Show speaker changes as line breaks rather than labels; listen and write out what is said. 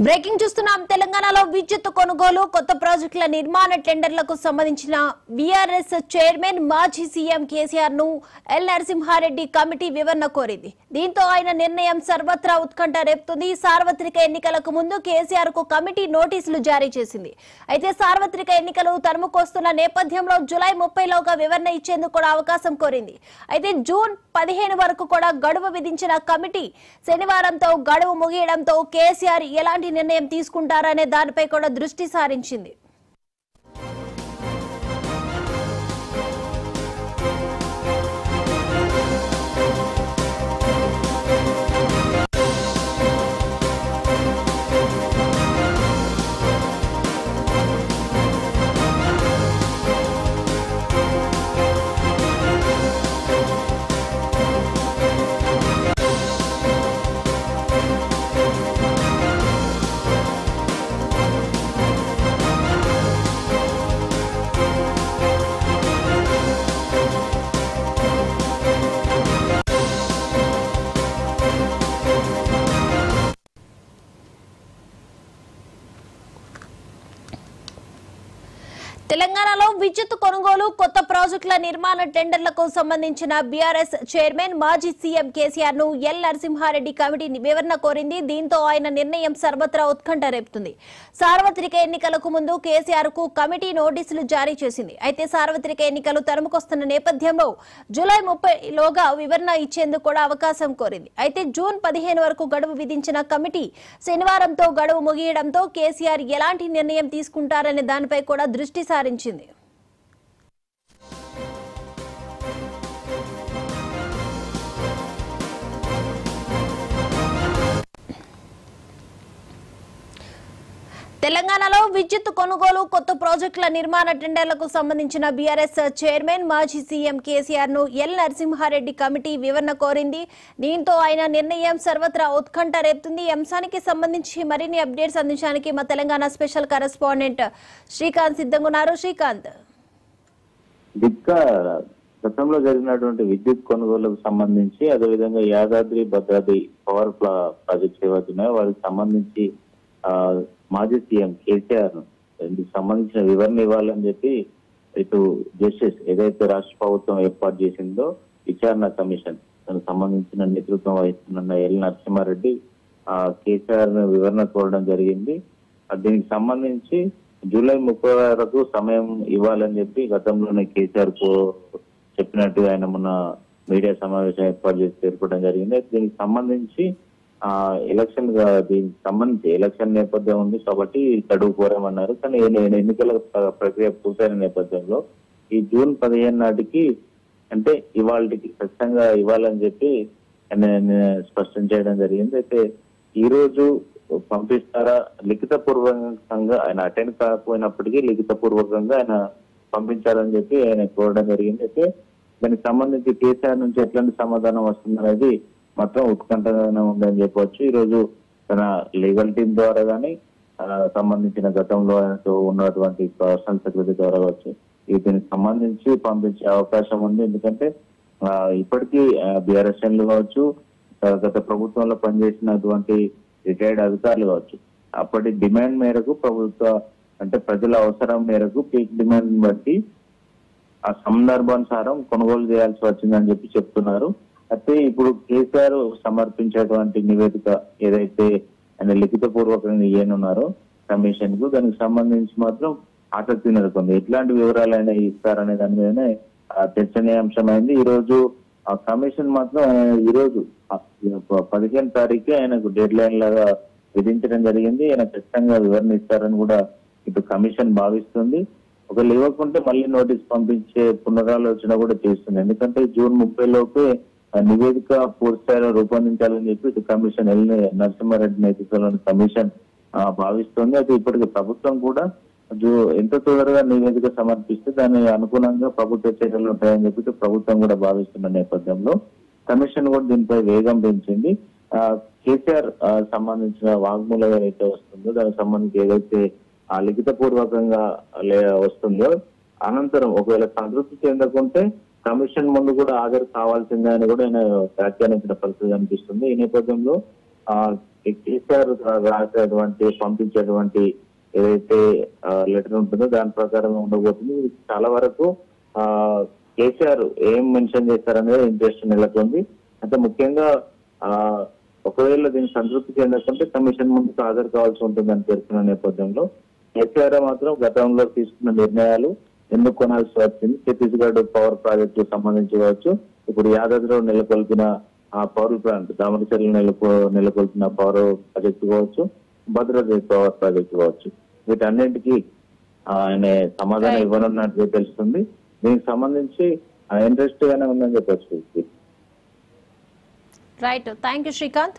Breaking చూస్తున్నాం. తెలంగాణలో విద్యుత్ కొనుగోలు కొత్త ప్రాజెక్టుల నిర్మాణ టెండర్లకు సంబంధించిన బీఆర్ఎస్ చైర్మన్ మాజీ సీఎం కేసీఆర్ ను ఎల్ నరసింహారెడ్డి కమిటీ వివరణ కోరింది. దీంతో ఆయన నిర్ణయం సర్వత్రా ఉత్కంఠ రేపుతుంది. సార్వత్రిక ఎన్నికలకు ముందు కేసీఆర్ కు కమిటీ నోటీసులు జారీ చేసింది. అయితే సార్వత్రిక ఎన్నికలు తరుముకొస్తున్న నేపథ్యంలో జూలై 30లోగా వివరణ ఇచ్చేందుకు కూడా అవకాశం కోరింది. అయితే జూన్ 15 వరకు కూడా గడువు విధించిన కమిటీ శనివారంతో గడువు ముగియడంతో కేసీఆర్ ఎలాంటి నిర్ణయం తీసుకుంటారనే దానిపై కూడా దృష్టి సారించింది. తెలంగాణలో విద్యుత్ కొనుగోలు కొత్త ప్రాజెక్టుల నిర్మాణ టెండర్లకు సంబంధించిన బీఆర్ఎస్ చైర్మన్ మాజీ సీఎం కేసీఆర్ ను ఎల్ నరసింహారెడ్డి కమిటీ వివరణ కోరింది. దీంతో ఆయన నిర్ణయం సర్వత్రా ఉత్కంఠ రేపుతుంది. సార్వత్రిక ఎన్నికలకు ముందు కేసీఆర్ కు కమిటీ నోటీసులు జారీ చేసింది. అయితే సార్వత్రిక ఎన్నికలు తరుముకొస్తున్న నేపథ్యంలో జూలై 30లోగా వివరణ ఇచ్చేందుకు కూడా అవకాశం కోరింది. అయితే జూన్ 15 వరకు గడువు విధించిన కమిటీ శనివారంతో గడువు ముగియడంతో కేసీఆర్ ఎలాంటి నిర్ణయం తీసుకుంటారనే దానిపై కూడా దృష్టి సారించింది. తెలంగాణలో విద్యుత్ కొనుగోలు కొత్త ప్రాజెక్టుల నిర్మాణ టెండర్లకు సంబంధించిన బీఆర్ఎస్ చైర్మన్ మాజీ సీఎం కేసీఆర్ ను ఎల్ నరసింహారెడ్డి కమిటీ వివరణ కోరింది. దీంతో ఆయన నిర్ణయం సర్వత్రా ఉత్కంఠ రేపుతుంది. ఈ అంశానికి సంబంధించి మరిన్ని అప్డేట్స్ అందించడానికి మా తెలంగాణ స్పెషల్ కరెస్పాండెంట్ శ్రీకాంత్ సిద్ధంగా ఉన్నారు. శ్రీకాంత్,
గతంలో జరిగినటువంటి విద్యుత్ కొనుగోలుకు సంబంధించి అదేవిధంగా యాదాద్రి భద్రాద్రి పవర్ ప్రాజెక్ట్స్ ఏవైతున్నాయో వారికి సంబంధించి మాజీ సీఎం కేసీఆర్ ఇందుకు సంబంధించిన వివరణ ఇవ్వాలని చెప్పి ఇటు జస్టిస్ ఏదైతే రాష్ట్ర ప్రభుత్వం ఏర్పాటు చేసిందో విచారణ కమిషన్ దానికి సంబంధించిన నేతృత్వం వహిస్తున్న ఎల్ నరసింహారెడ్డి కేసీఆర్ వివరణ కోరడం జరిగింది. దీనికి సంబంధించి జూలై 30 వరకు సమయం ఇవ్వాలని చెప్పి గతంలోనే కేసీఆర్ కు చెప్పినట్టు ఆయన మొన్న మీడియా సమావేశం ఏర్పాటు చేసి పేర్కొనడం జరిగింది. దీనికి సంబంధించి దీనికి సంబంధించి ఎలక్షన్ నేపథ్యం ఉంది కాబట్టి గడువు కోరామన్నారు. కానీ ఎన్నికల ప్రక్రియ పూర్తయిన నేపథ్యంలో ఈ జూన్ 15 నాటికి అంటే ఇవాళకి ఖచ్చితంగా ఇవ్వాలని చెప్పి స్పష్టం చేయడం జరిగింది. అయితే ఈ రోజు పంపిస్తారా, లిఖిత పూర్వకంగా ఆయన అటెండ్ కాకపోయినప్పటికీ లిఖిత పూర్వకంగా ఆయన పంపించాలని చెప్పి ఆయన కోరడం జరిగింది. అయితే దానికి సంబంధించి కేసీఆర్ నుంచి ఎట్లాంటి సమాధానం వస్తుందనేది మాత్రం ఉత్కంఠగానే ఉందని చెప్పవచ్చు. ఈ రోజు తన లీగల్ టీం ద్వారా కానీ సంబంధించిన గతంలో ఆయనతో ఉన్నటువంటి పర్సనల్ సెక్రటరీ ద్వారా కావచ్చు దీనికి సంబంధించి పంపించే అవకాశం ఉంది. ఎందుకంటే ఇప్పటికీ బీఆర్ఎస్ఎన్లు కావచ్చు, గత ప్రభుత్వంలో పనిచేసినటువంటి రిటైర్డ్ అధికారులు కావచ్చు అప్పటి డిమాండ్ మేరకు ప్రభుత్వ అంటే ప్రజల అవసరం మేరకు పీక్ డిమాండ్ బట్టి ఆ సందర్భానుసారం కొనుగోలు చేయాల్సి వచ్చిందని చెప్పి చెప్తున్నారు. అయితే ఇప్పుడు కేసీఆర్ సమర్పించేటువంటి నివేదిక ఏదైతే ఆయన లిఖిత పూర్వకంగా ఇయ్యనున్నారో కమిషన్ కు దానికి సంబంధించి మాత్రం ఆసక్తి నెలకొంది. ఎట్లాంటి వివరాలు అయినా ఇస్తారనే దాని మీదనే చర్చనీయాంశమైంది. ఈ రోజు ఆ కమిషన్ మాత్రం ఈ రోజు 15 తారీఖు ఆయనకు డెడ్ లైన్ లాగా విధించడం జరిగింది. ఆయన ఖచ్చితంగా వివరణ ఇస్తారని కూడా ఇటు కమిషన్ భావిస్తుంది. ఒకవేళ ఇవ్వకుంటే మళ్ళీ నోటీస్ పంపించే పునరాలోచన కూడా చేస్తుంది. ఎందుకంటే జూన్ 30 లోపే నివేదిక పూర్తిస్థాయిలో రూపొందించాలని చెప్పి ఇటు కమిషన్ ఎల్ నరసింహారెడ్డి నేతృత్వంలోని కమిషన్ భావిస్తోంది. అయితే ఇప్పటికి ప్రభుత్వం కూడా ఎంత తొందరగా నివేదిక సమర్పిస్తే దాని అనుగుణంగా ప్రభుత్వ చర్యలు ఉంటాయని చెప్పి ప్రభుత్వం కూడా భావిస్తున్న నేపథ్యంలో కమిషన్ కూడా దీనిపై వేగం పెంచింది. కేసీఆర్ సంబంధించిన వాగ్మూలం ఏదైతే వస్తుందో దానికి సంబంధించి ఏదైతే లిఖిత పూర్వకంగా వస్తుందో అనంతరం ఒకవేళ సంతృప్తి చెందకుంటే కమిషన్ ముందు కూడా హాజరు కావాల్సిందే అని కూడా ఆయన వ్యాఖ్యానించిన పరిస్థితి కనిపిస్తుంది. ఈ నేపథ్యంలో కేసీఆర్ రాసేటువంటి పంపించేటువంటి ఏదైతే లెటర్ ఉంటుందో దాని ప్రకారం ఉండబోతుంది. చాలా వరకు కేసీఆర్ ఏం మెన్షన్ చేస్తారనేది ఇంట్రెస్ట్ నెలకొంది. అంటే ముఖ్యంగా ఒకవేళ దీన్ని సంతృప్తి చెందకుంటే కమిషన్ ముందుకు హాజరు కావాల్సి ఉంటుందని పేర్కొన్న నేపథ్యంలో కేసీఆర్ మాత్రం గతంలో తీసుకున్న నిర్ణయాలు ఎందుకు కొనాల్సి వచ్చింది, ఛత్తీస్గఢ్ పవర్ ప్రాజెక్టు సంబంధించి కావచ్చు, ఇప్పుడు యాదాద్రిలో నెలకొల్పిన పవర్ ప్లాంట్ దామరచర్లు నెలకొల్పిన పవర్ ప్రాజెక్టు కావచ్చు, భద్రాద్రి పవర్ ప్రాజెక్టు కావచ్చు, వీటన్నింటికి ఆయన సమాధానం ఇవ్వనున్నట్టు తెలుస్తుంది. దీనికి సంబంధించి ఇంట్రెస్ట్ గానే ఉందని చెప్పచ్చు.
Right, thank you Srikanth.